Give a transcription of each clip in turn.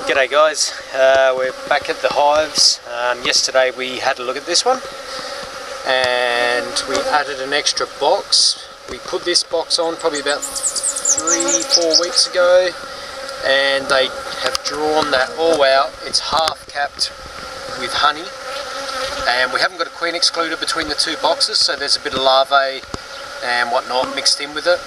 G'day guys, we're back at the hives. Yesterday we had a look at this one and we added an extra box. We put this box on probably about 3-4 weeks ago and they have drawn that all out. It's half capped with honey and we haven't got a queen excluder between the two boxes, so there's a bit of larvae and whatnot mixed in with it.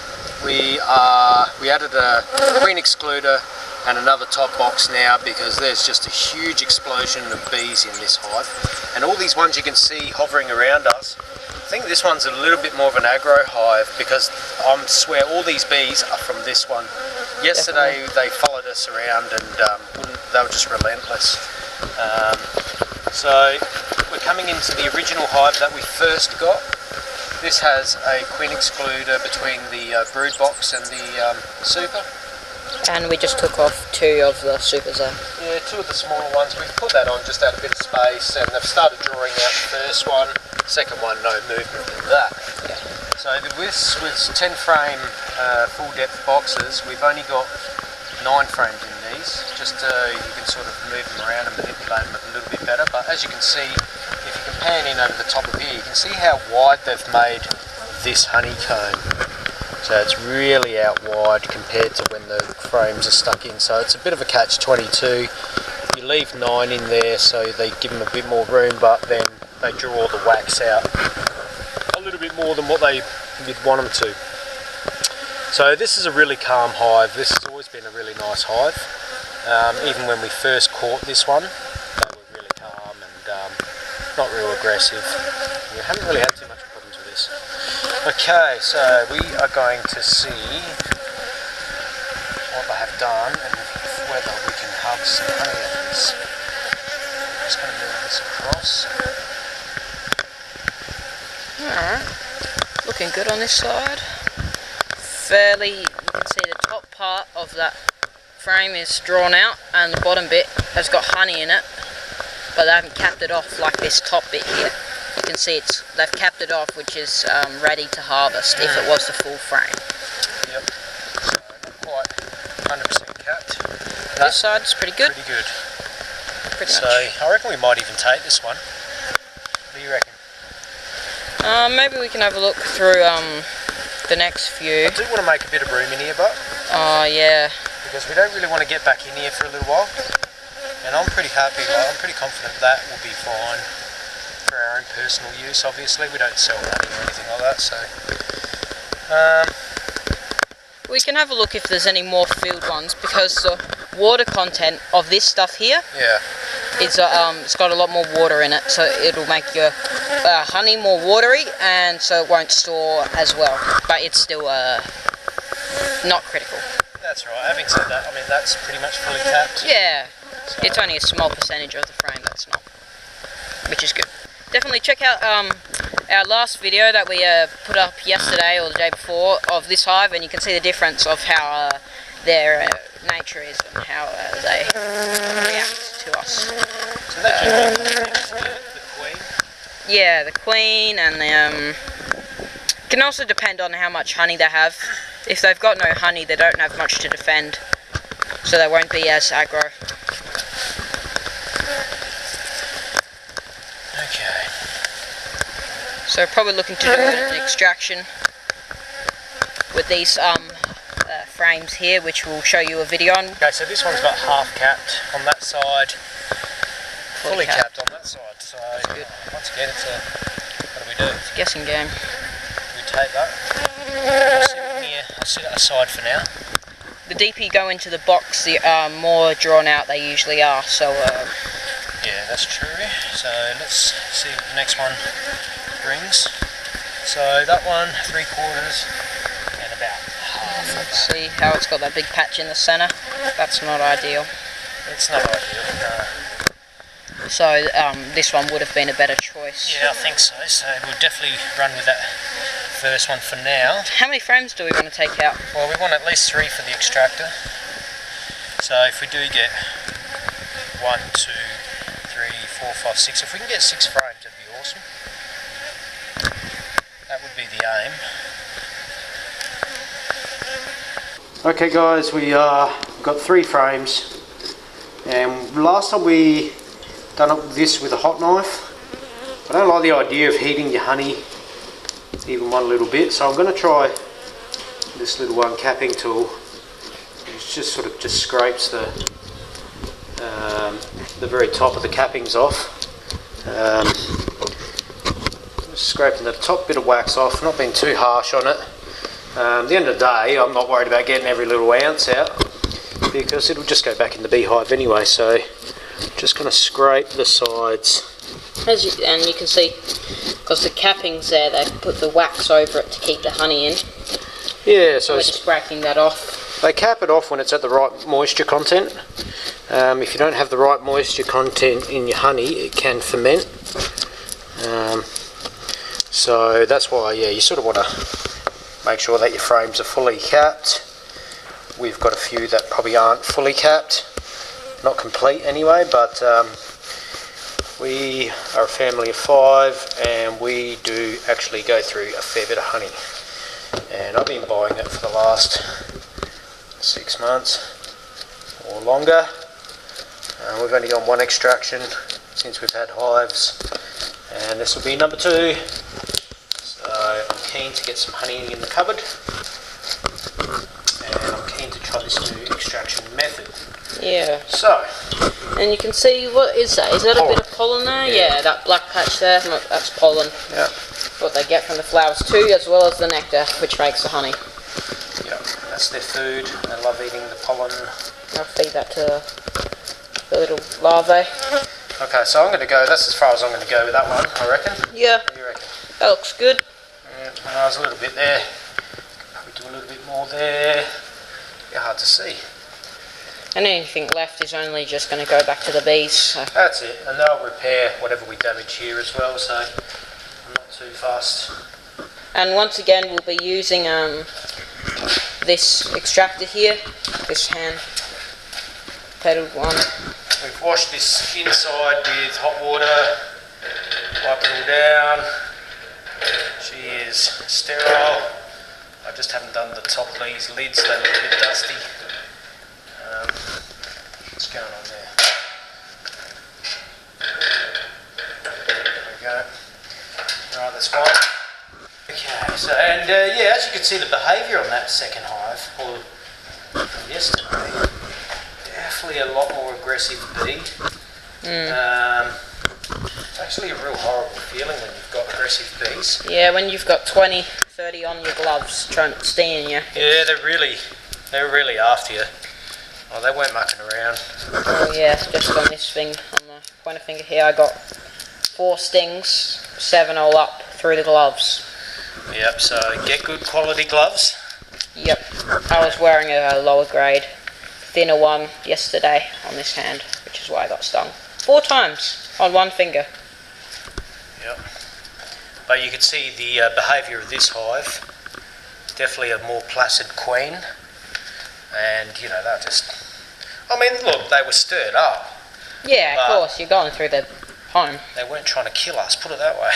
We added a queen excluder and another top box now because there's just a huge explosion of bees in this hive, and all these ones you can see hovering around us. I think this one's a little bit more of an aggro hive because I swear all these bees are from this one. Yesterday they followed us around and they were just relentless. So we're coming into the original hive that we first got. This has a queen excluder between the brood box and the super. And we just took off 2 of the supers there. Yeah, 2 of the smaller ones. We've put that on just out a bit of space and they've started drawing out the first one. Second one, no movement in that. Yeah. So with 10 frame full depth boxes, we've only got 9 frames in these. Just you can sort of move them around and manipulate them a little bit better. But as you can see, if you can pan in over the top of here, you can see how wide they've made this honeycomb. So it's really out wide compared to when the frames are stuck in. So it's a bit of a catch-22. You leave 9 in there so they give them a bit more room, but then they draw all the wax out a little bit more than what you'd want them to. So this is a really calm hive. This has always been a really nice hive. Even when we first caught this one, they were really calm and not real aggressive. We haven't really had too much problems with this. Okay, so we are going to see what they have done and whether we can harvest some honey out of this. I'm just going to move this across. Alright, looking good on this side. You can see the top part of that frame is drawn out and the bottom bit has got honey in it, but they haven't capped it off like this top bit here. You can see they've capped it off, which is ready to harvest if it was the full frame. Yep. So not quite 100% capped. This side's pretty good. Pretty good. Pretty so much. I reckon we might even take this one. What do you reckon? Maybe we can have a look through the next few. I do want to make a bit of room in here, but yeah. Because we don't really want to get back in here for a little while. And I'm pretty happy. I'm pretty confident that will be fine. For our own personal use, obviously. We don't sell honey or anything like that, so we can have a look if there's any more field ones, because the water content of this stuff here is it's got a lot more water in it, so it'll make your honey more watery, and so it won't store as well, but it's still not critical. That's right. Having said that, I mean that's pretty much fully capped. Yeah, so it's only a small percentage of the frame that's not, which is good. Definitely check out our last video that we put up yesterday or the day before of this hive, and you can see the difference of how their nature is and how they react to us. So that the queen? Yeah, the queen, and can also depend on how much honey they have. If they've got no honey, they don't have much to defend, so they won't be as aggro. Okay. So probably looking to do an extraction with these frames here, which we'll show you a video on. Okay, so this one's got half capped on that side, fully capped on that side. So once again, it's what do we do? It's a guessing game. We take that. I'll sit it aside for now. The deeper you go into the box, the more drawn out they usually are. So. Yeah, that's true. So let's see what the next one brings. So that one, 3/4 and about half. Let's see how it's got that big patch in the centre. That's not ideal. It's not ideal, no. So this one would have been a better choice. Yeah, I think so. So we'll definitely run with that first one for now. How many frames do we want to take out? Well, we want at least 3 for the extractor. So if we do get 1, 2, 3, 4, 5, 6, if we can get 6 frames, that'd be awesome. That would be the aim. Okay guys, we got 3 frames. And last time we done this with a hot knife. I don't like the idea of heating your honey even one little bit, so I'm going to try this little uncapping tool. It just sort of just scrapes the very top of the cappings off. Just scraping the top bit of wax off, not being too harsh on it. At the end of the day, I'm not worried about getting every little ounce out because it'll just go back in the beehive anyway, so just going to scrape the sides. And you can see, because the cappings there, they put the wax over it to keep the honey in. Yeah, so we're just breaking that off. They cap it off when it's at the right moisture content. If you don't have the right moisture content in your honey, it can ferment. So that's why, yeah, you sort of want to make sure that your frames are fully capped. We've got a few that probably aren't fully capped, not complete anyway, but we are a family of 5 and we do actually go through a fair bit of honey. And I've been buying it for the last 6 months or longer. We've only done 1 extraction since we've had hives, and this will be number 2. So I'm keen to get some honey in the cupboard, and I'm keen to try this new extraction method. Yeah. So, and you can see, what is that? Is that pollen. A bit of pollen there? Yeah, that black patch there, that's pollen. Yeah. What they get from the flowers too, as well as the nectar, which makes the honey. Yeah, that's their food. They love eating the pollen. I'll feed that to the little larvae. Okay, so I'm going to go, that's as far as I'm going to go with that one, I reckon. Yeah. What do you reckon? That looks good. Yeah, there's a little bit there. Probably do a little bit more there. Yeah, hard to see. And anything left is only just going to go back to the bees. So. That's it, and they'll repair whatever we damage here as well, so I'm not too fast. And once again, we'll be using this extractor here, this hand pedaled one. We've washed this inside with hot water, wipe it all down. She is sterile. I just haven't done the top of these lids, they look a bit dusty. What's going on there? There we go. Right, that's fine. Okay, so, and yeah, as you can see the behaviour on that second hive, or from yesterday, definitely a lot more aggressive bee. It's actually a real horrible feeling when you've got aggressive bees. Yeah, when you've got 20, 30 on your gloves trying to sting you. Yeah, they're really after you. Oh, they weren't mucking around. Oh yeah, just on this thing, on my pointer finger here, I got 4 stings, 7 all up through the gloves. Yep, so get good quality gloves. Yep, I was wearing a lower grade, thinner one yesterday on this hand, which is why I got stung. 4 times on one finger. Yep. But you can see the behaviour of this hive. Definitely a more placid queen. And, you know, they're just... I mean, look, they were stirred up. Yeah, of course, you're going through the home. They weren't trying to kill us, put it that way.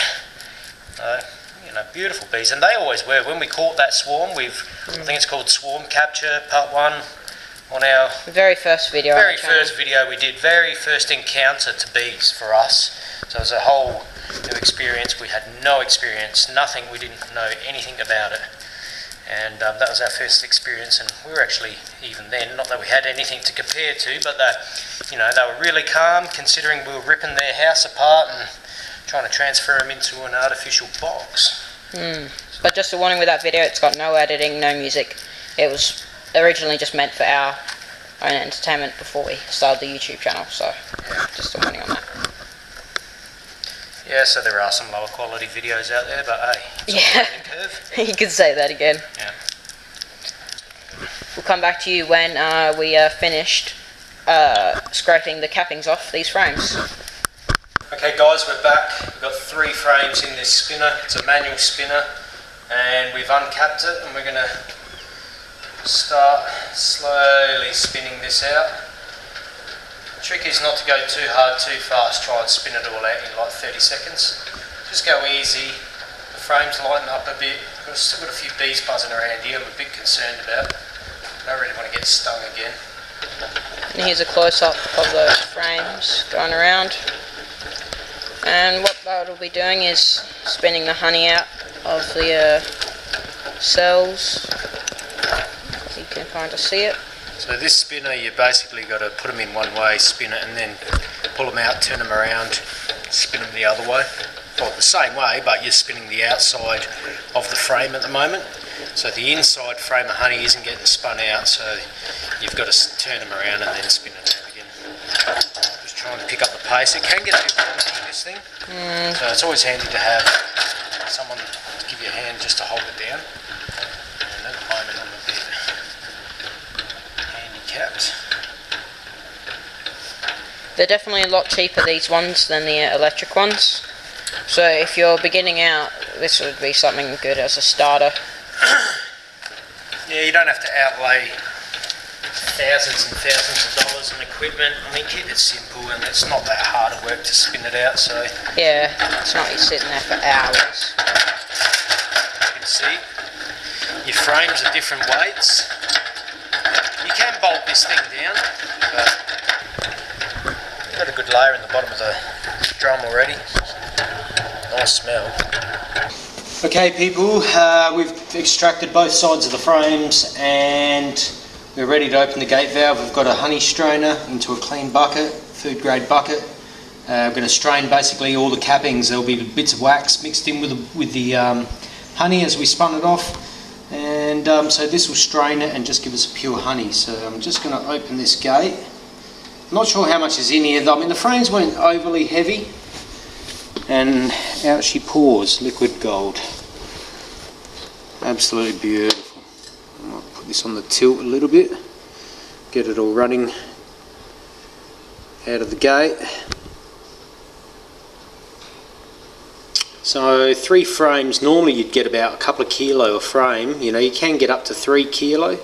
You know, beautiful bees. And they always were. When we caught that swarm, I think it's called Swarm Capture, part 1, on our... very first video. Very first video we did. Very first encounter to bees for us. So it was a whole new experience. We had no experience, nothing. We didn't know anything about it. And that was our first experience, and we were actually, even then, not that we had anything to compare to, but you know, they were really calm considering we were ripping their house apart and trying to transfer them into an artificial box. But just a warning with that video, it's got no editing, no music. It was originally just meant for our own entertainment before we started the YouTube channel, so just a warning on that. Yeah, so there are some lower quality videos out there, but hey, it's on the learning curve. You could say that again. Yeah. We'll come back to you when we finished scraping the cappings off these frames. Okay guys, we're back. We've got 3 frames in this spinner. It's a manual spinner, and we've uncapped it, and we're going to start slowly spinning this out. The trick is not to go too hard, too fast. Try and spin it all out in like 30 seconds. Just go easy. The frames lighten up a bit. We've still got a few bees buzzing around here I'm a bit concerned about. I don't really want to get stung again. And here's a close-up of those frames going around. And what that'll be doing is spinning the honey out of the cells. You can kind of see it. So this spinner, you basically got to put them in one way, spin it, and then pull them out, turn them around, spin them the other way. Well, the same way, but you're spinning the outside of the frame at the moment. So the inside frame of honey isn't getting spun out, so you've got to turn them around and then spin it out again. Just trying to pick up the pace. It can get a bit wonky, this thing. So it's always handy to have someone to give you a hand just to hold it down. And at the moment I'm a bit handicapped. They're definitely a lot cheaper, these ones, than the electric ones. So if you're beginning out, this would be something good as a starter. Yeah, you don't have to outlay thousands and thousands of dollars on equipment. I mean, keep it simple, and it's not that hard of work to spin it out, so... Yeah, it's not you sitting there for hours. You can see your frames are different weights. You can bolt this thing down, but you've got a good layer in the bottom of the drum already. Nice smell. Okay people, we've extracted both sides of the frames and we're ready to open the gate valve. We've got a honey strainer into a clean bucket, food grade bucket. We're going to strain basically all the cappings. There'll be bits of wax mixed in with the honey as we spun it off, and so this will strain it and just give us pure honey. So I'm just going to open this gate. I'm not sure how much is in here. I mean, the frames weren't overly heavy, and out she pours liquid gold. Absolutely beautiful. I might put this on the tilt a little bit, get it all running out of the gate. So 3 frames, normally you'd get about a couple of kilo a frame. You know, you can get up to 3 kilo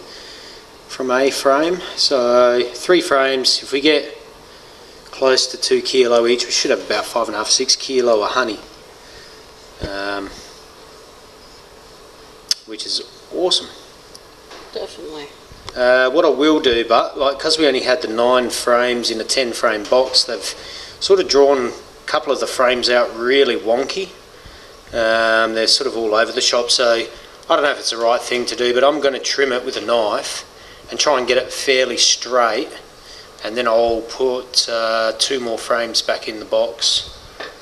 from a frame. So 3 frames, if we get close to 2 kilo each, we should have about 5.5, 6 kilo of honey, which is awesome. Definitely. What I will do, but like, because we only had the 9 frames in a 10 frame box, they've sort of drawn a couple of the frames out really wonky. They're sort of all over the shop, so I don't know if it's the right thing to do, but I'm going to trim it with a knife and try and get it fairly straight, and then I'll put 2 more frames back in the box.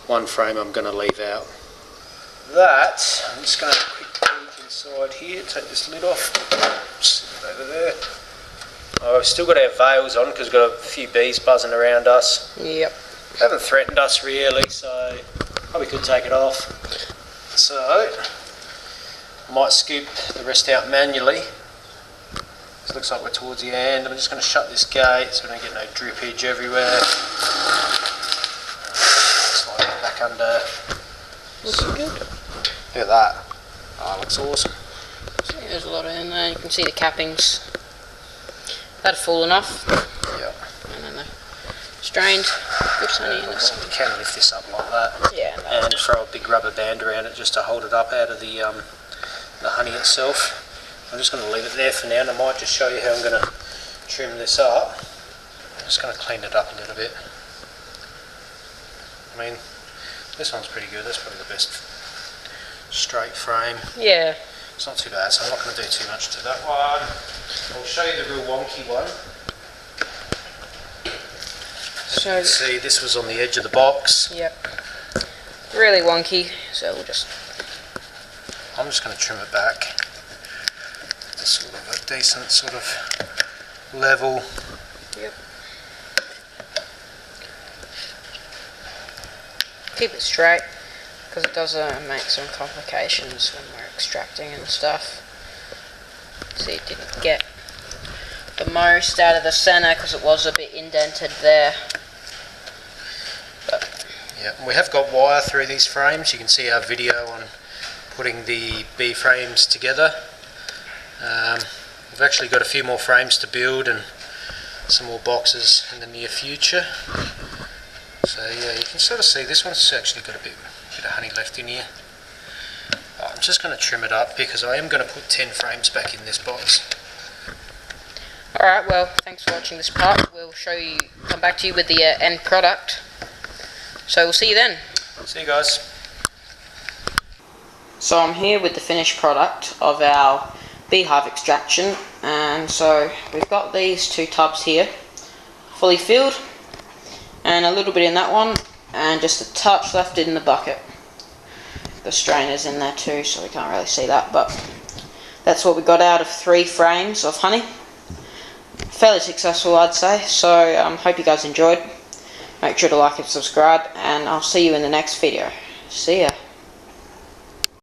1 frame I'm going to leave out. That, I'm just going to have a quick peek inside here, take this lid off. Just over there. Oh, we've still got our veils on because we've got a few bees buzzing around us. Yep. They haven't threatened us really, so probably could take it off. So I might scoop the rest out manually. This looks like we're towards the end. I'm just going to shut this gate so we don't get no drippage everywhere. Slide it back under. Looking good. Look at that. Oh, looks awesome. See, there's a lot in there. You can see the cappings. That are full enough. Yeah. And then they're strained. Good honey in the So bottom. we can lift this up like that. Yeah. And throw a big rubber band around it just to hold it up out of the honey itself. I'm just going to leave it there for now, and I might just show you how I'm going to trim this up. I'm just going to clean it up a little bit. I mean, this one's pretty good. That's probably the best straight frame. Yeah. It's not too bad, so I'm not going to do too much to that one. I'll show you the real wonky one. As you can see, this was on the edge of the box. Yep. Really wonky, so we'll just... I'm just going to trim it back to sort of a decent sort of level. Yep. Keep it straight, because it does make some complications when we're extracting and stuff. See, it didn't get the most out of the centre because it was a bit indented there. But yeah, we have got wire through these frames. You can see our video on putting the B frames together. We've actually got a few more frames to build and some more boxes in the near future. So yeah, you can sort of see this one's actually got a bit of honey left in here. I'm just going to trim it up because I am going to put 10 frames back in this box. Alright, well, thanks for watching this part. We'll come back to you with the end product. So we'll see you then. See you guys. So I'm here with the finished product of our beehive extraction, and so we've got these 2 tubs here, fully filled, and a little bit in that one, and just a touch left in the bucket. The strainer's in there too, so we can't really see that, but that's what we got out of 3 frames of honey. Fairly successful, I'd say. So hope you guys enjoyed. Make sure to like and subscribe, and I'll see you in the next video. See ya.